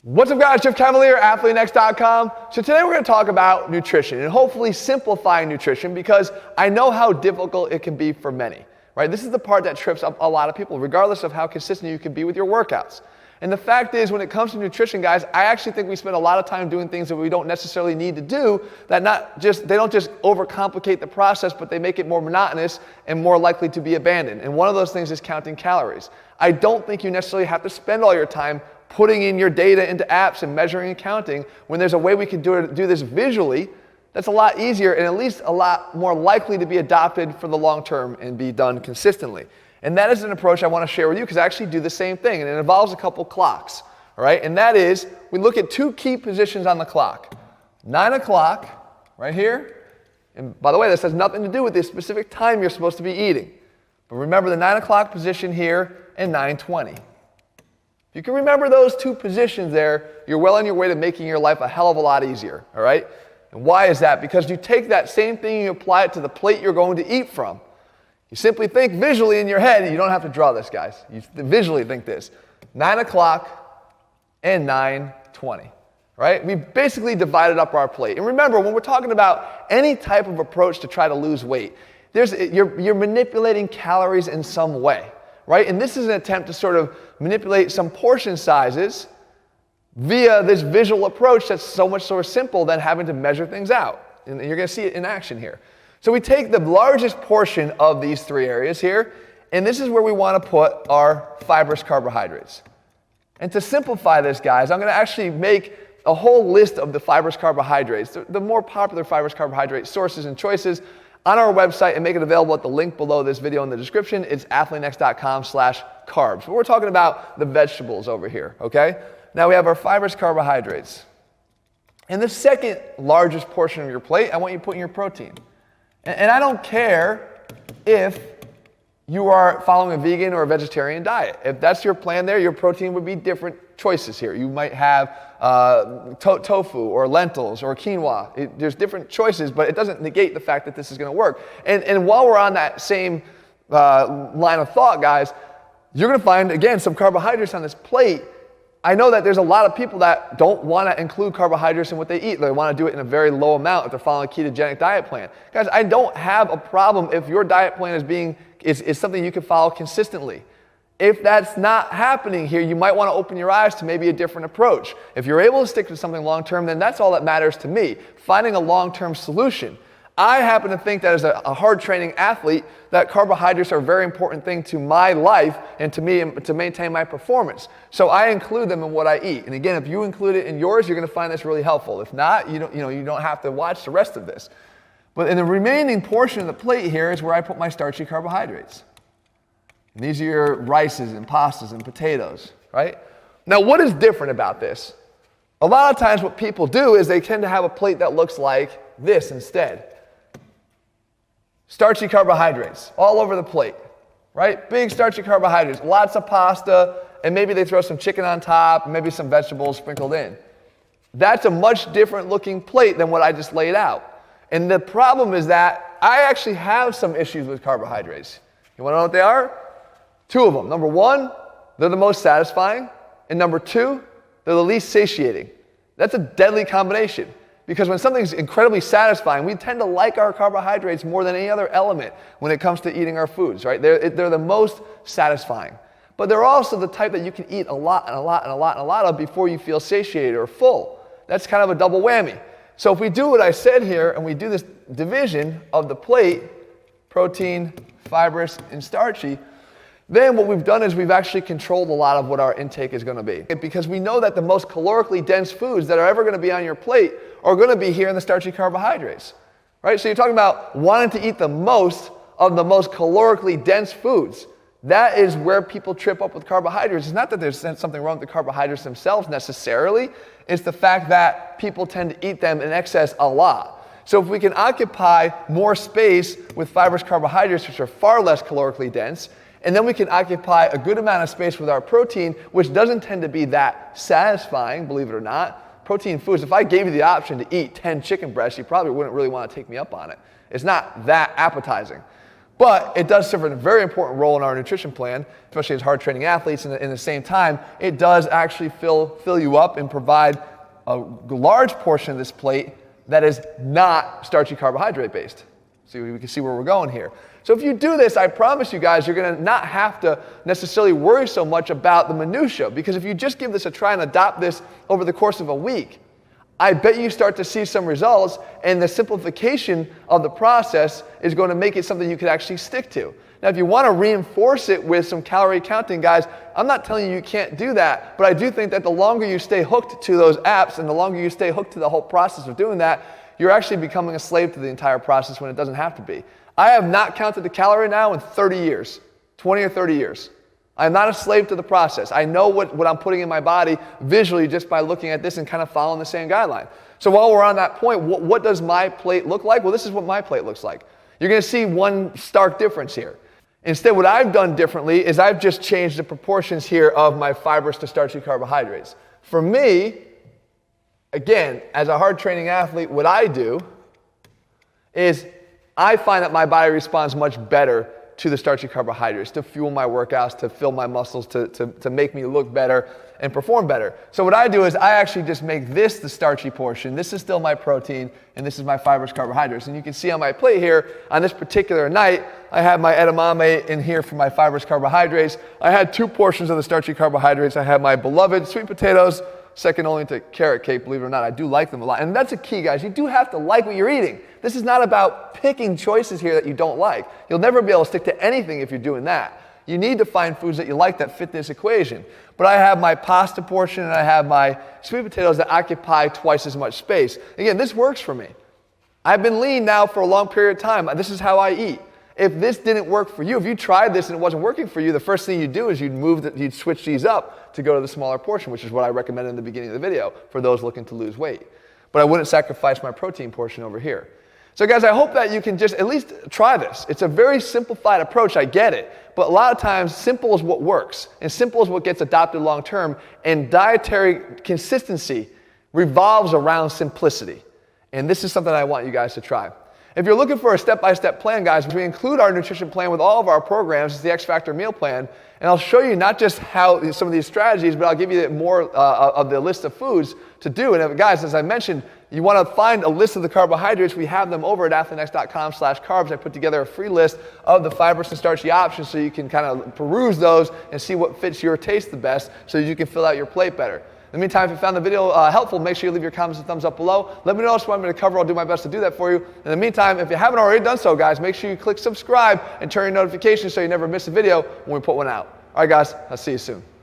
What's up guys, Chef Cavalier, ATHLEAN-X.com. So today we're going to talk about nutrition and hopefully simplifying nutrition because I know how difficult it can be for many, right? This is the part that trips up a lot of people regardless of how consistent you can be with your workouts. And the fact is when it comes to nutrition guys, I actually think we spend a lot of time doing things that we don't necessarily need to do that they don't just overcomplicate the process, but they make it more monotonous and more likely to be abandoned. And one of those things is counting calories. I don't think you necessarily have to spend all your time putting in your data into apps and measuring and counting when there's a way we can do this visually that's a lot easier and at least a lot more likely to be adopted for the long term and be done consistently. And that is an approach I want to share with you because I actually do the same thing and it involves a couple clocks, all right? And that is, we look at two key positions on the clock. 9 o'clock, right here, and by the way, this has nothing to do with the specific time you're supposed to be eating. But remember the 9 o'clock position here and 9:20. If you can remember those two positions there, you're well on your way to making your life a hell of a lot easier, all right? And why is that? Because you take that same thing and you apply it to the plate you're going to eat from. You simply think visually in your head, you don't have to draw this, guys. You visually think this. 9 o'clock and 9:20, right? We basically divided up our plate. And remember, when we're talking about any type of approach to try to lose weight, you're manipulating calories in some way, right? And this is an attempt to sort of manipulate some portion sizes via this visual approach that's so much more simple than having to measure things out. And you're going to see it in action here. So we take the largest portion of these three areas here, and this is where we want to put our fibrous carbohydrates. And to simplify this, guys, I'm going to actually make a whole list of the fibrous carbohydrates, the more popular fibrous carbohydrate sources and choices on our website and make it available at the link below this video in the description. It's ATHLEAN-X.com/carbs. But we're talking about the vegetables over here, okay? Now we have our fibrous carbohydrates. And the second largest portion of your plate, I want you to put in your protein. And I don't care if you are following a vegan or a vegetarian diet. If that's your plan there, your protein would be different choices here. You might have tofu or lentils or quinoa. There's different choices, but it doesn't negate the fact that this is going to work. And while we're on that same line of thought, guys, you're going to find, again, some carbohydrates on this plate. I know that there's a lot of people that don't want to include carbohydrates in what they eat. They want to do it in a very low amount if they're following a ketogenic diet plan. Guys, I don't have a problem if your diet plan is something you can follow consistently. If that's not happening here, you might want to open your eyes to maybe a different approach. If you're able to stick to something long-term, then that's all that matters to me, finding a long-term solution. I happen to think that as a hard training athlete, that carbohydrates are a very important thing to my life and to me to maintain my performance. So I include them in what I eat. And again, if you include it in yours, you're going to find this really helpful. If not, you don't have to watch the rest of this. But in the remaining portion of the plate here is where I put my starchy carbohydrates. And these are your rices and pastas and potatoes, right? Now, what is different about this? A lot of times what people do is they tend to have a plate that looks like this instead. Starchy carbohydrates all over the plate, right? Big starchy carbohydrates, lots of pasta, and maybe they throw some chicken on top, maybe some vegetables sprinkled in. That's a much different looking plate than what I just laid out. And the problem is that I actually have some issues with carbohydrates. You want to know what they are? Two of them. Number one, they're the most satisfying. And number two, they're the least satiating. That's a deadly combination. Because when something's incredibly satisfying, we tend to like our carbohydrates more than any other element when it comes to eating our foods, right? They're the most satisfying. But they're also the type that you can eat a lot and a lot and a lot and a lot of before you feel satiated or full. That's kind of a double whammy. So if we do what I said here and we do this division of the plate, protein, fibrous, and starchy, then what we've done is we've actually controlled a lot of what our intake is going to be. Because we know that the most calorically dense foods that are ever going to be on your plate are going to be here in the starchy carbohydrates, right? So you're talking about wanting to eat the most of the most calorically dense foods. That is where people trip up with carbohydrates. It's not that there's something wrong with the carbohydrates themselves necessarily. It's the fact that people tend to eat them in excess a lot. So if we can occupy more space with fibrous carbohydrates, which are far less calorically dense, and then we can occupy a good amount of space with our protein, which doesn't tend to be that satisfying, believe it or not. Protein foods, if I gave you the option to eat 10 chicken breasts, you probably wouldn't really want to take me up on it. It's not that appetizing. But it does serve a very important role in our nutrition plan, especially as hard training athletes. And in the same time, it does actually fill you up and provide a large portion of this plate that is not starchy carbohydrate based. So we can see where we're going here. So if you do this, I promise you guys, you're going to not have to necessarily worry so much about the minutia. Because if you just give this a try and adopt this over the course of a week, I bet you start to see some results, and the simplification of the process is going to make it something you could actually stick to. Now, if you want to reinforce it with some calorie counting, guys, I'm not telling you can't do that, but I do think that the longer you stay hooked to those apps and the longer you stay hooked to the whole process of doing that, you're actually becoming a slave to the entire process when it doesn't have to be. I have not counted the calorie now in 30 years, 20 or 30 years. I'm not a slave to the process. I know what I'm putting in my body visually just by looking at this and kind of following the same guideline. So while we're on that point, what does my plate look like? Well, this is what my plate looks like. You're going to see one stark difference here. Instead, what I've done differently is I've just changed the proportions here of my fibers to starchy carbohydrates. For me, again, as a hard training athlete, what I do is I find that my body responds much better to the starchy carbohydrates, to fuel my workouts, to fill my muscles, to make me look better and perform better. So what I do is I actually just make this the starchy portion. This is still my protein, and this is my fibers, carbohydrates. And you can see on my plate here, on this particular night, I have my edamame in here for my fibers, carbohydrates. I had 2 portions of the starchy carbohydrates. I have my beloved sweet potatoes, second only to carrot cake, believe it or not. I do like them a lot. And that's a key, guys. You do have to like what you're eating. This is not about picking choices here that you don't like. You'll never be able to stick to anything if you're doing that. You need to find foods that you like that fit this equation. But I have my pasta portion and I have my sweet potatoes that occupy twice as much space. Again, this works for me. I've been lean now for a long period of time. This is how I eat. If this didn't work for you, if you tried this and it wasn't working for you, the first thing you'd do is you'd switch these up to go to the smaller portion, which is what I recommended in the beginning of the video for those looking to lose weight. But I wouldn't sacrifice my protein portion over here. So guys, I hope that you can just at least try this. It's a very simplified approach, I get it. But a lot of times, simple is what works. And simple is what gets adopted long term. And dietary consistency revolves around simplicity. And this is something I want you guys to try. If you're looking for a step-by-step plan, guys, we include our nutrition plan with all of our programs. It's the X Factor Meal Plan. And I'll show you not just how some of these strategies, but I'll give you more of the list of foods to do. And guys, as I mentioned, you want to find a list of the carbohydrates. We have them over at ATHLEAN-X.com/carbs. I put together a free list of the fibrous and starchy options so you can kind of peruse those and see what fits your taste the best so you can fill out your plate better. In the meantime, if you found the video helpful, make sure you leave your comments and thumbs up below. Let me know what you want me to cover. I'll do my best to do that for you. In the meantime, if you haven't already done so, guys, make sure you click subscribe and turn your notifications so you never miss a video when we put one out. All right, guys, I'll see you soon.